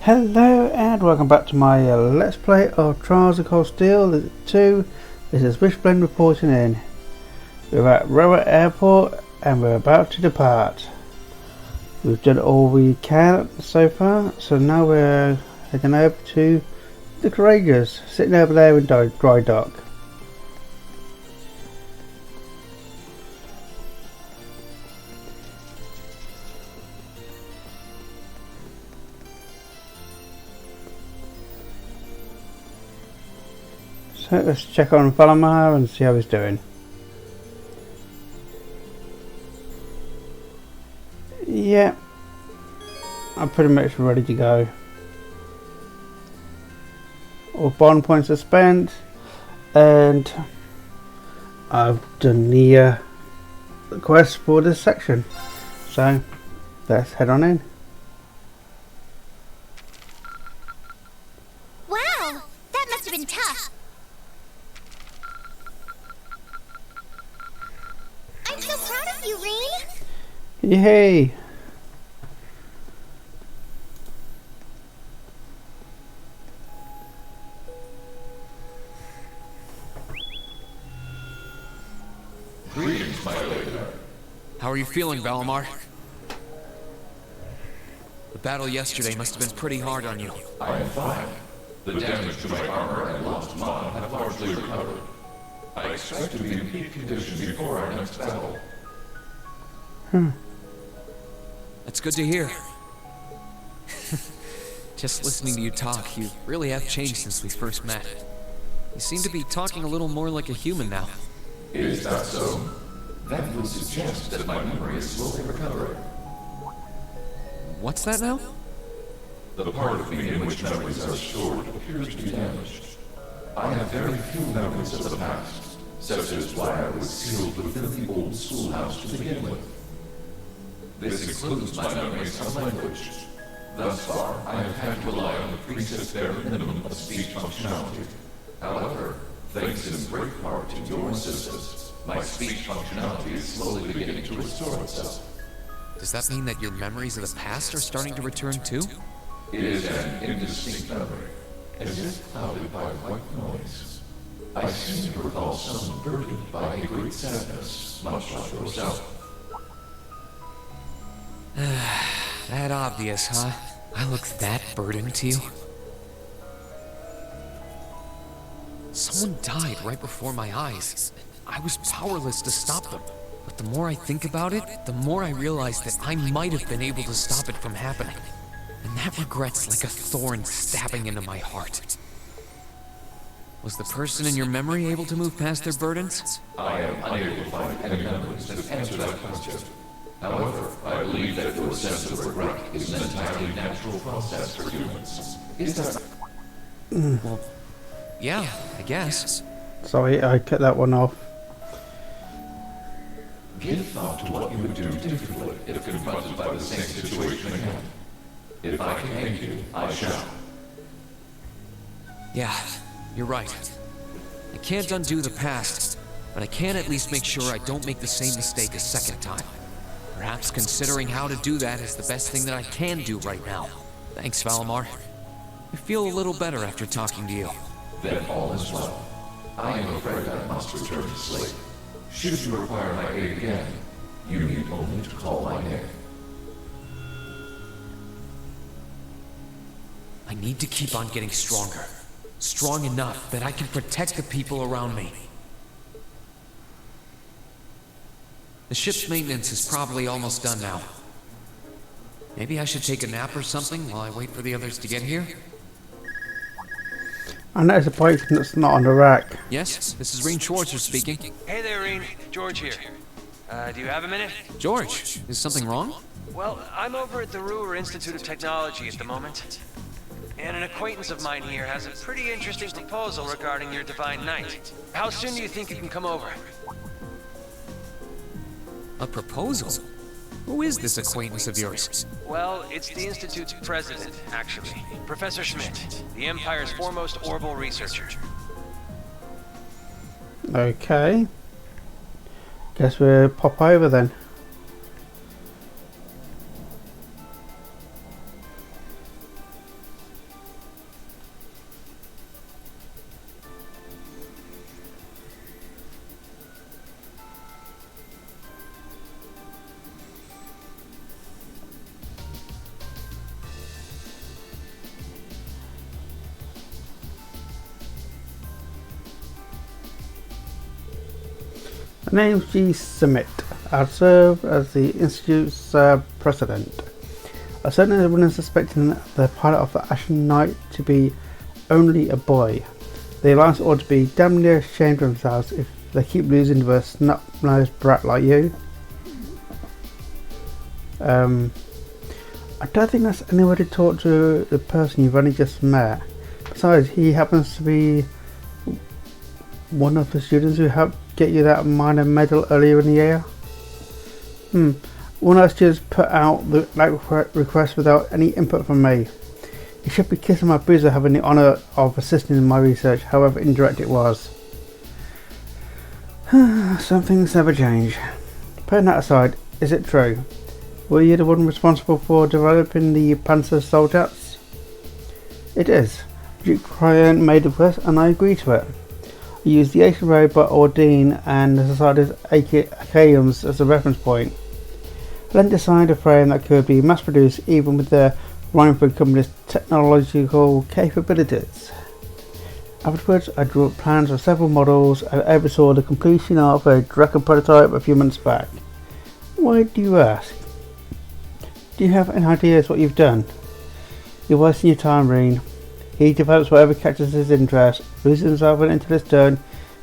Hello and welcome back to my Let's Play of Trials of Cold Steel 2. This is Wishblend reporting in. We're at EREBONIA Airport and we're about to depart. We've done all we can so far, so now we're heading over to the Courageous, sitting over there in dry dock. So let's check on Valimar and see how he's doing. Yeah, I'm pretty much ready to go. All bond points are spent, and I've done the quest for this section. So let's head on in. Wow, that must have been tough. I'm so proud of you, Reen. Yay! Greetings, my lady. How are you feeling, Valimar? The battle yesterday must have been pretty hard on you. I am fine. The damage to my armor and lost mana have largely recovered. I expect to be in peak condition before our next battle. That's good to hear. Just listening to you talk, you really have changed since we first met. You seem to be talking a little more like a human now. Is that so? That would suggest that my memory is slowly recovering. What's that now? The part of me in which memories are stored appears to be damaged. I have very few memories of the past, such as why I was sealed within the old schoolhouse to begin with. This includes my memories of language. Thus far, I have had to rely on the precept's bare minimum of speech functionality. However, thanks in great part to your assistance, my speech functionality is slowly beginning to restore itself. Does that mean that your memories of the past are starting to return too? It is an indistinct memory, as if clouded by white noise. I seem to recall someone burdened by a great sadness, much like yourself. That obvious, huh? I look that burdened to you? Someone died right before my eyes. I was powerless to stop them. But the more I think about it, the more I realize that I might have been able to stop it from happening. And that regret's like a thorn stabbing into my heart. Was the person in your memory able to move past their burdens? I am unable to find any memories that answer that question. However, I believe that your sense of regret is an entirely natural process for humans. Is that... Well, yeah, I guess. Sorry, I cut that one off. Give thought to what you would do differently if confronted by the same situation again. If I can aid you, I shall. Yeah, you're right. I can't undo the past, but I can at least make sure I don't make the same mistake a second time. Perhaps considering how to do that is the best thing that I can do right now. Thanks, Valimar. I feel a little better after talking to you. Then all is well. I am afraid I must return to sleep. Should you require my aid again, you need only to call my name. I need to keep on getting stronger. Strong enough that I can protect the people around me. The ship's maintenance is probably almost done now. Maybe I should take a nap or something while I wait for the others to get here? I noticed a pipe that's not on the rack. Yes, this is Reen Schwarzer speaking. Hey there, Reen. George here. Do you have a minute? George, is something wrong? Well, I'm over at the Ruhr Institute of Technology at the moment. And an acquaintance of mine here has a pretty interesting proposal regarding your Divine Knight. How soon do you think you can come over? A proposal? Who is this acquaintance of yours? Well, it's the Institute's president, actually. Professor Schmidt, the Empire's foremost orbital researcher. Okay. Guess we'll pop over then. My name's G. Summit. I serve as the Institute's president. I certainly wouldn't suspecting the pilot of the Ashen Knight to be only a boy. The Alliance ought to be damn near ashamed of themselves if they keep losing to a snub-nosed brat like you. I don't think that's any way to talk to the person you've only just met. Besides, he happens to be one of the students who helped get you that minor medal earlier in the year. One of those students put out that request without any input from me. He should be kissing my boots for having the honour of assisting in my research, however indirect it was. Some things never change. Putting that aside, is it true? Were you the one responsible for developing the Panzer Soldats? It is. Duke Cryon made a request and I agreed to it. I used the ancient robot Ordine and the Society's Achaeums as a reference point. I then designed a frame that could be mass produced even with the Rhineford Company's technological capabilities. Afterwards, I drew up plans for several models and oversaw the completion of a Draken prototype a few months back. Why do you ask? Do you have any ideas what you've done? You're wasting your time, Reen. He develops whatever catches his interest, loses himself until it's done,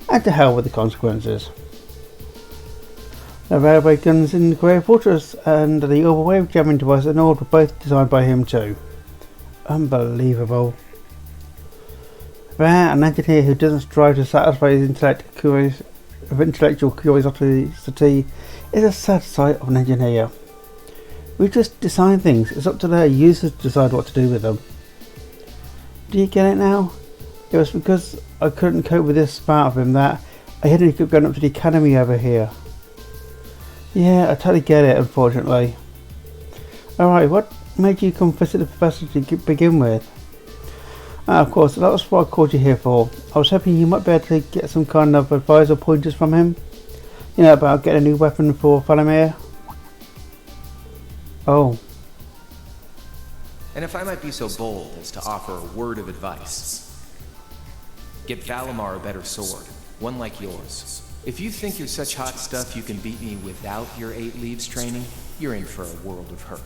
and to hell with the consequences. The railway guns in the Grey Fortress and the overwave jamming device and all were both designed by him too. Unbelievable. There, an engineer who doesn't strive to satisfy his intellectual curiosity is a sad sight of an engineer. We just design things, it's up to their users to decide what to do with them. Do you get it now? It was because I couldn't cope with this part of him that I had to keep going up to the academy over here. Yeah, I totally get it, unfortunately. Alright, what made you come visit the professor to begin with? Of course, that was what I called you here for. I was hoping you might be able to get some kind of advice or pointers from him. You know, about getting a new weapon for Valimar. Oh. And if I might be so bold as to offer a word of advice. Get Valimar a better sword, one like yours. If you think you're such hot stuff you can beat me without your 8 leaves training, you're in for a world of hurt.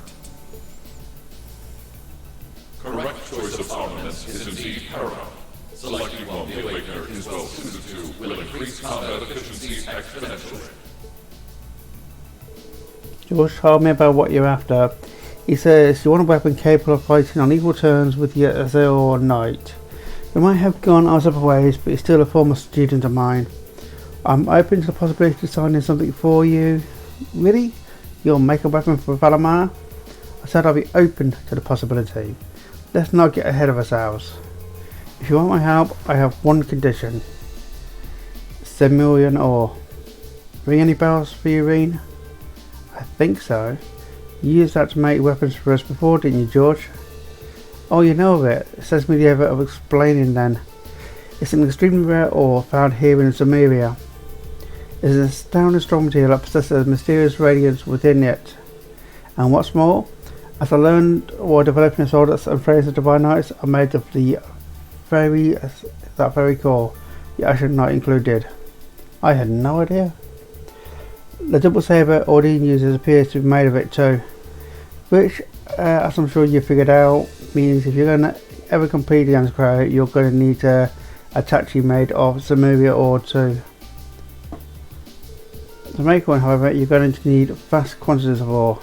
Correct choice of armaments is indeed paramount. Selecting one the Awakener is well suited to will increase combat efficiency exponentially. George told me about what you're after. He says you want a weapon capable of fighting on equal terms with the Azure Knight. We might have gone our separate ways, but he's still a former student of mine. I'm open to the possibility of designing something for you. Really? You'll make a weapon for Valimar? I said I'll be open to the possibility. Let's not get ahead of ourselves. If you want my help, I have one condition. 7 million ore. Ring any bells for you, Reen? I think so. You used that to make weapons for us before, didn't you, George? Oh, you know of it. It saves me the effort of explaining then. It's an extremely rare ore found here in Zemuria. It is an astounding strong material that possesses a mysterious radiance within it. And what's more, as I learned while developing the swords and frames of Divine Knights are made of that very core, the Ashen Knight included. I had no idea. The double saber Ordine uses appears to be made of it too, which, as I'm sure you figured out, means if you're going to ever complete the Anti-Crow, you're going to need a Tachi made of Zemuria ore too. To make one, however, you're going to need vast quantities of ore.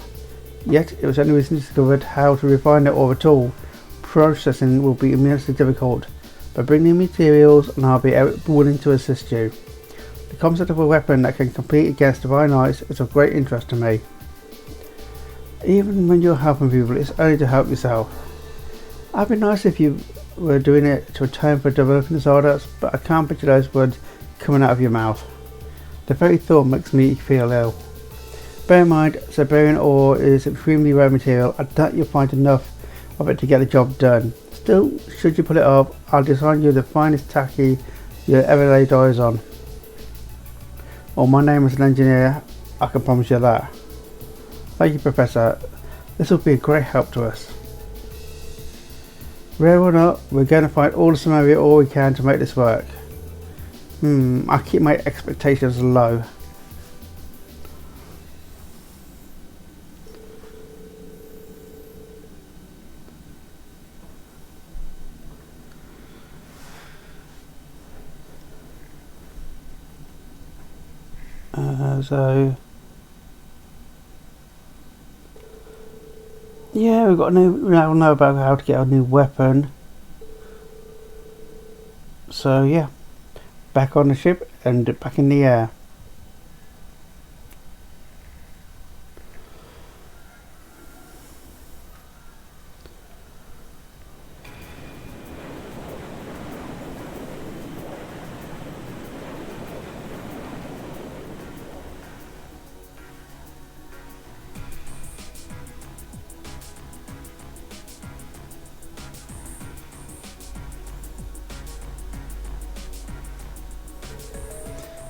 Yet, it was only recently discovered how to refine the ore at all. Processing will be immensely difficult, but bring the materials and I'll be willing to assist you. The concept of a weapon that can compete against Divine Knights is of great interest to me. Even when you're helping people, it's only to help yourself. It'd be nice if you were doing it to atone for developing the Soldats, but I can't picture those words coming out of your mouth. The very thought makes me feel ill. Bear in mind, Siberian ore is extremely rare material. I doubt you'll find enough of it to get the job done. Still, should you pull it off, I'll design you the finest tacky you'll ever lay eyes on. Well, my name as an engineer, I can promise you that. Thank you, Professor. This will be a great help to us. Rare or not, we're going to find all the Zemuria ore we can to make this work. I keep my expectations low. So yeah, we now know about how to get a new weapon. So yeah, back on the ship and back in the air.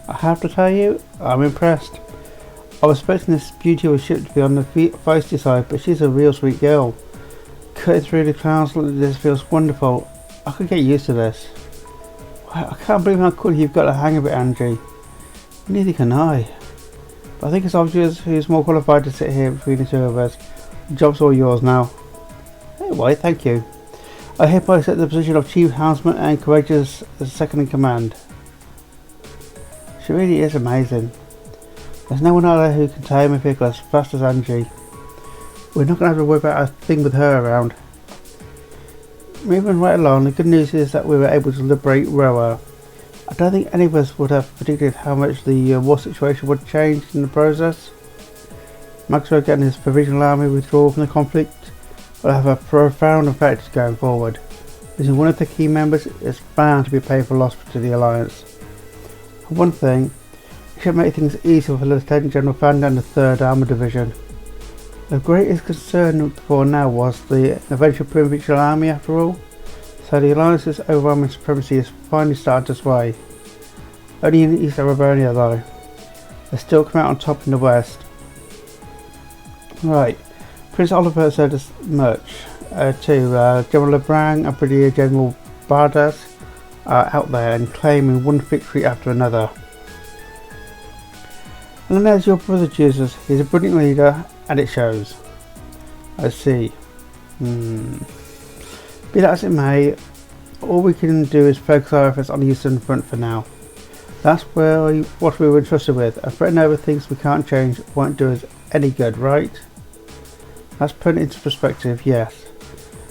I have to tell you, I'm impressed. I was expecting this beauty of a ship to be on the feisty side, but she's a real sweet girl. Cutting through the clouds like this feels wonderful. I could get used to this. I can't believe how quickly you've got the hang of it, Angie. Neither can I. But I think it's obvious who's more qualified to sit here between the two of us. The job's all yours now. Anyway, thank you. I hereby accept the position of Chief Houseman and Courageous as second in command. She really is amazing. There's no one out there who can tame a vehicle as fast as Angie. We're not going to have to worry about a thing with her around. Moving right along, the good news is that we were able to liberate Roa. I don't think any of us would have predicted how much the war situation would change in the process. Maxwell getting his provisional army withdraw from the conflict will have a profound effect going forward. Losing one of the key members is bound to be a painful loss to the Alliance. For one thing, it should make things easier for Lieutenant General Fan and the 3rd Armoured Division. The greatest concern before now was the eventual Provincial Army after all, so the Alliance's overwhelming supremacy is finally starting to sway. Only in East EREBONIA though. They still come out on top in the West. Right, Prince Oliver said as much to General Lebrang and Brigadier General Bardas are out there and claiming one victory after another. And then there's your brother Jesus. He's a brilliant leader and it shows. I see. Be that as it may, all we can do is focus our efforts on the Eastern Front for now. That's what we were entrusted with, and fretting over things we can't change won't do us any good, right? That's put it into perspective, yes.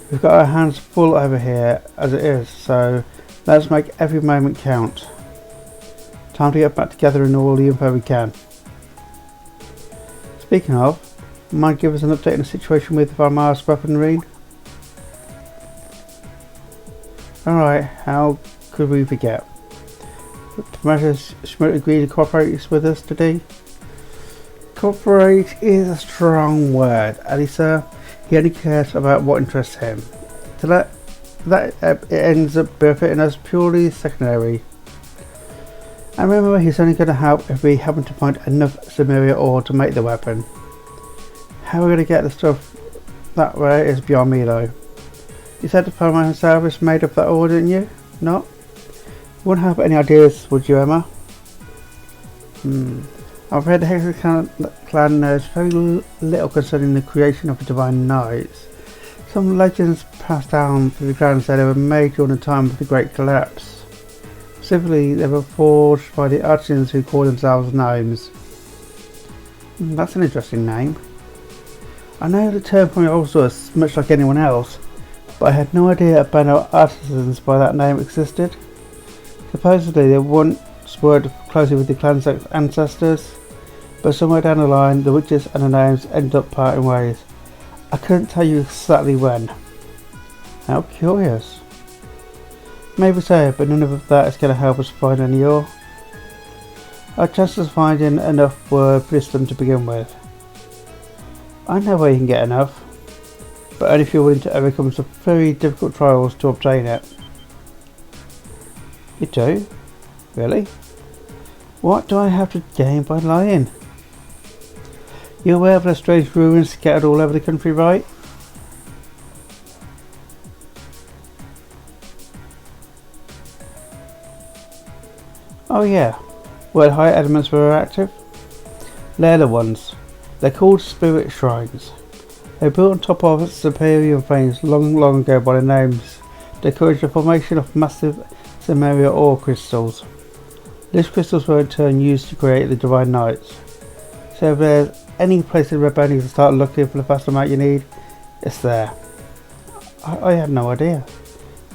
We've got our hands full over here as it is, so let's make every moment count. Time to get back together and all the info we can. Speaking of, might give us an update on the situation with Valimar's weaponry? Alright, how could we forget? Commander Schmidt agreed to cooperate with us today. Cooperate is a strong word, Ali sir. He only cares about what interests him. To let that it ends up benefiting us purely secondary. And remember, he's only going to help if we happen to find enough Samaria ore to make the weapon. How we're going to get the stuff that way is beyond me though. You said the Valimar himself is made of that ore, didn't you? Not? You wouldn't have any ideas, would you, Emma? I've read the Hexagon clan knows very little concerning the creation of the Divine Knights. Some legends passed down through the clan say they were made during the time of the Great Collapse. Specifically, they were forged by the artisans who call themselves gnomes. That's an interesting name. I know the term from also as much like anyone else, but I had no idea about artisans by that name existed. Supposedly they once worked closely with the clan's ancestors, but somewhere down the line the witches and the gnomes ended up parting ways. I couldn't tell you exactly when. How curious. Maybe so, but none of that is going to help us find any ore. Our chances of finding enough were pretty slim to begin with. I know where you can get enough, but only if you're willing to overcome some very difficult trials to obtain it. You do? Really? What do I have to gain by lying? You're aware of the strange ruins scattered all over the country, right? Oh yeah, where the higher elements were active? They're the ones. They're called spirit shrines. They were built on top of superior veins long ago by the names. They encourage the formation of massive Samaria ore crystals. These crystals were in turn used to create the Divine Knights. So if there's any place in Erebonia to start looking for the vast amount you need, it's there. I had no idea.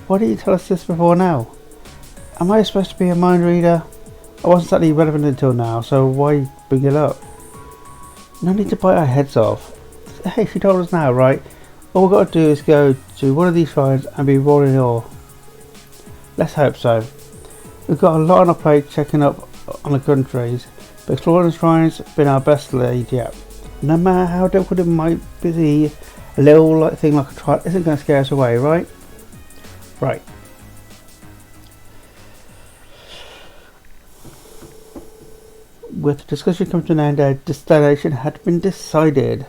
Why didn't you tell us this before now? Am I supposed to be a mind reader? I wasn't exactly relevant until now, so why bring it up? No need to bite our heads off. Hey, she told us now, right? All we've got to do is go to one of these shrines and be rolling ore. Let's hope so. We've got a lot on our plate checking up on the countries, but exploring the shrines has been our best lead yet. No matter how difficult it might be, a little thing like a trial isn't going to scare us away, right? Right. With the discussion coming to an end, our destination had been decided.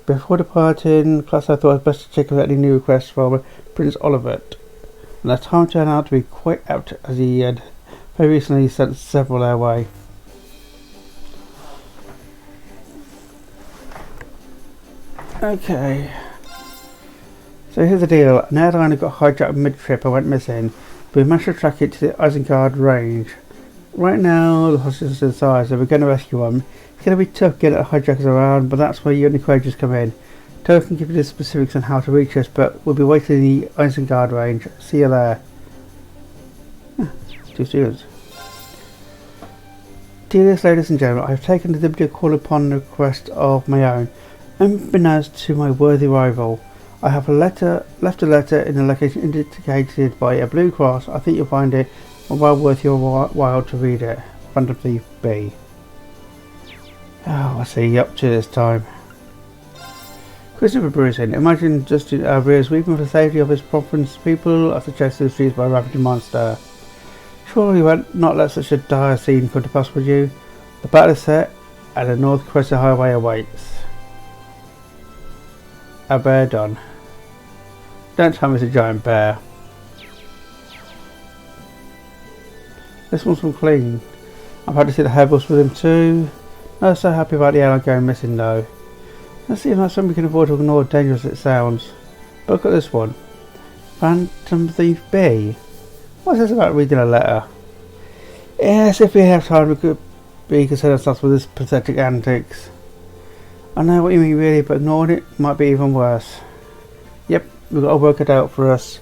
Before departing class, I thought it was best to check out any new requests from Prince Olivet. And the time turned out to be quite apt, as he had very recently sent several our way. Okay. So here's the deal. An airliner got hijacked mid-trip and went missing, but we managed to track it to the Isengard range. Right now, the hostage is inside, so we're going to rescue him. It's going to be tough getting hijackers around, but that's where your equations come in. Toad can give you the specifics on how to reach us, but we'll be waiting in the Isengard range. See you there. 2 students. Dearest ladies and gentlemen, I have taken the liberty of calling upon a request of my own. Unbeknownst to my worthy rival, I have left a letter in the location indicated by a blue cross. I think you'll find it well worth your while to read it. Phantom Thief B. Oh, I see, up to this time. Christopher Brucin, imagine Justin Avery's weeping for the safety of his province people after chased through the streets by a ravaging monster. Surely you won't not let such a dire scene come to pass, would you? The battle is set and the North Crescent Highway awaits. A bear done. Don't tell me it's a giant bear. This one's from Clean. I'm happy to see the Herbals with him too. Not so happy about the airline going missing though. Let's see if that's something we can avoid to ignore dangerous it sounds. But look at this one. Phantom Thief B. What's this about reading a letter? Yes, if we have time we could be concerned ourselves with this pathetic antics. I know what you mean really, but ignoring it might be even worse. Yep, we've got to work it out for us.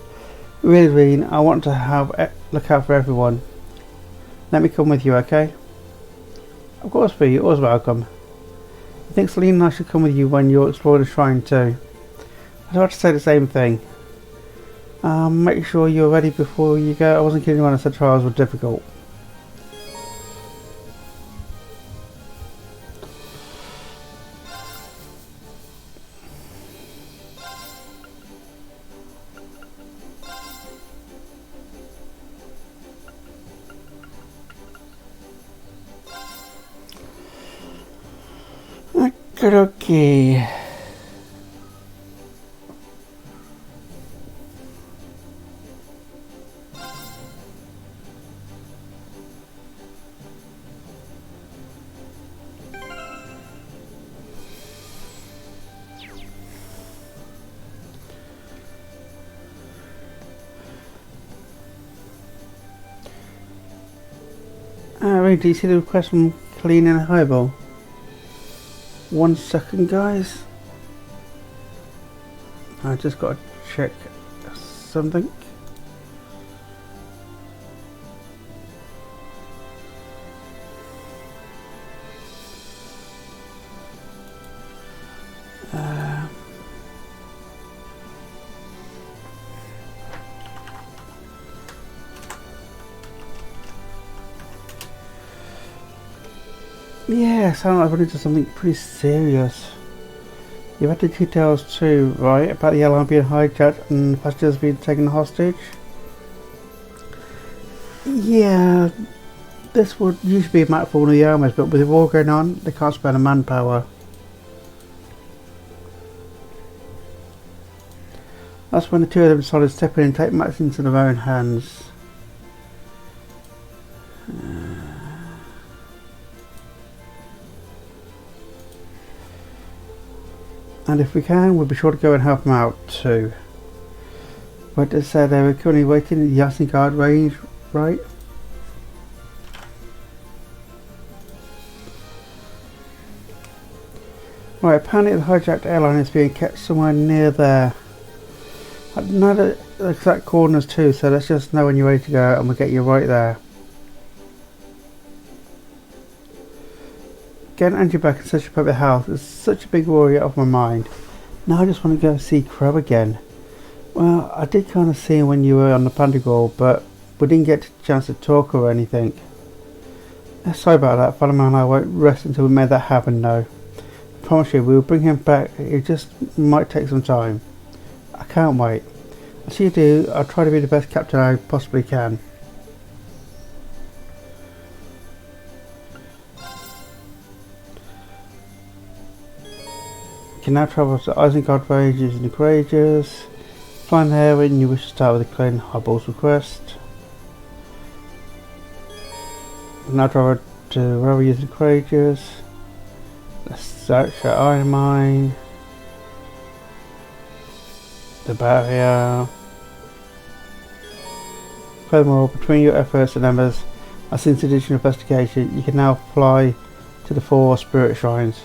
Really, Reen, I want to look out for everyone. Let me come with you, okay? Of course, B, you're always welcome. I think Celine and I should come with you when you're exploring the shrine too. I'd like to say the same thing. Make sure you're ready before you go. I wasn't kidding when I said trials were difficult. Okay. Alright, do you see the request from Clean and Highball? 1 second, guys. I just got to check something. Yeah, sound like I've run into something pretty serious. You've had the details too, right? About the airline being hijacked and passengers being taken hostage? Yeah, this would usually be a matter for one of the armies, but with the war going on, they can't spare the manpower. That's when the two of them decided to step in and take matters into their own hands. And if we can, we'll be sure to go and help them out too. But as I said, they were currently waiting in the Isengard range, right? Right, apparently the hijacked airline is being kept somewhere near there. I don't know the exact coordinates too, so let's just know when you're ready to go and we'll get you right there. Getting Andrew back in such a public health is such a big worry off my mind. Now I just want to go see Crow again. Well, I did kind of see him when you were on the Pandagal, but we didn't get a chance to talk or anything. Sorry about that, Valimar and I won't rest until we made that happen though. I promise you, we will bring him back, it just might take some time. I can't wait. Until you do, I'll try to be the best captain I possibly can. You can now travel to Isengard Range using the Courageous. Find there when you wish to start with a Clan Highball's request. Now travel to wherever using the Courageous. Let's search for Iron Mine. The barrier. Furthermore, between your efforts and Embers, since additional investigation, you can now fly to the 4 spirit shrines.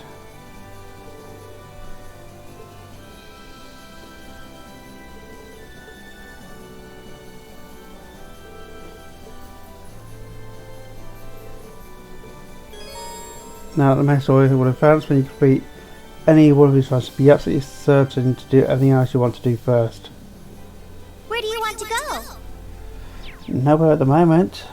Now the main story will advance when you complete any one of these shrines. Be absolutely certain to do anything else you want to do first. Where do you want to go? Nowhere at the moment.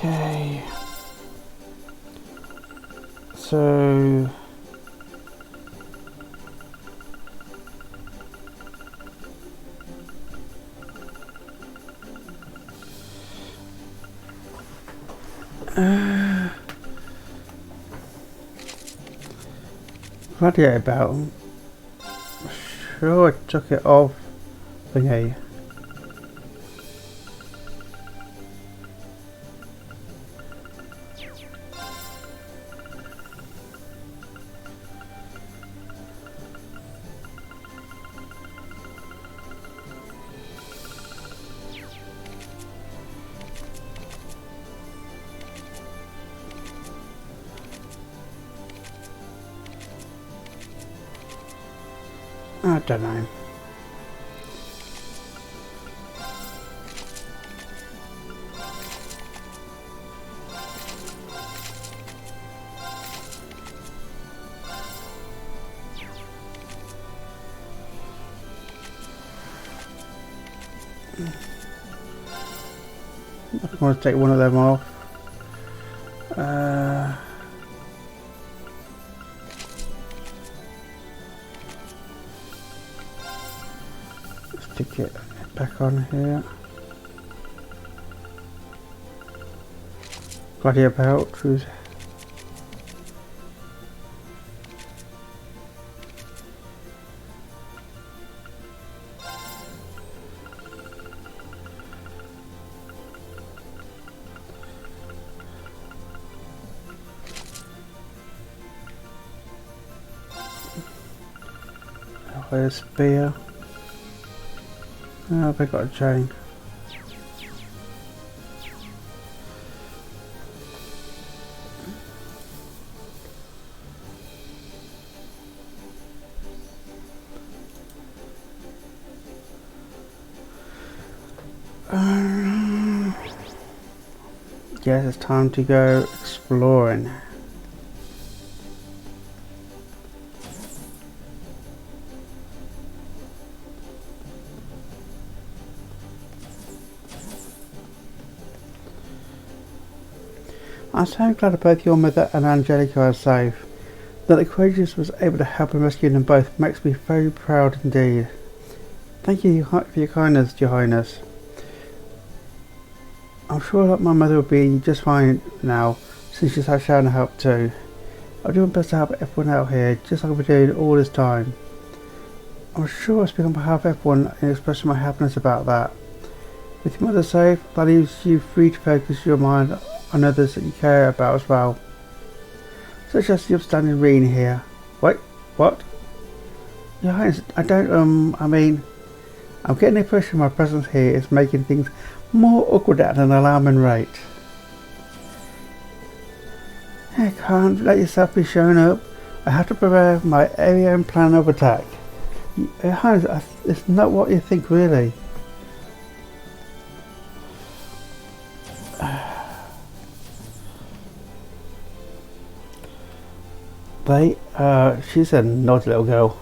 Okay, so radiator belt. Sure, I took it off thingy. I don't know. I want to take one of them off. Stick it back on here. Radiator belt. Choose. Where's spear? Oh, they got a chain. Yes, it's time to go exploring. I'm so glad that both your mother and Angelica are safe. That the Courageous was able to help and rescue them both makes me very proud indeed. Thank you for your kindness, Your Highness. I'm sure that my mother will be just fine now, since she's had shown help too. I'll do my best to help everyone out here, just like I've been doing all this time. I'm sure I speak on behalf of everyone in expressing my happiness about that. With your mother safe, that leaves you free to focus your mind on others that you care about as well. Such as the upstanding Reen here. Wait, what? Your Highness, I don't, I mean, I'm getting the impression my presence here is making things more awkward at an alarming rate. I can't let yourself be shown up. I have to prepare my own plan of attack. Your Highness, it's not what you think, really. She's a naughty little girl.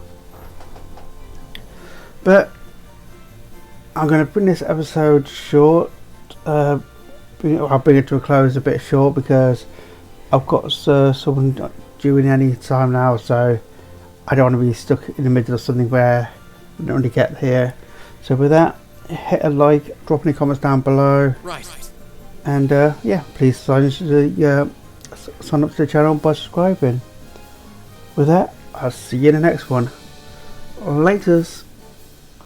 But I'm going to bring this episode short. I'll bring it to a close a bit short because I've got someone due in any time now, so I don't want to be stuck in the middle of something where I don't really get here. So with that, hit a like, drop any comments down below. Right. And yeah, please sign up to the channel by subscribing. With that, I'll see you in the next one. Laters.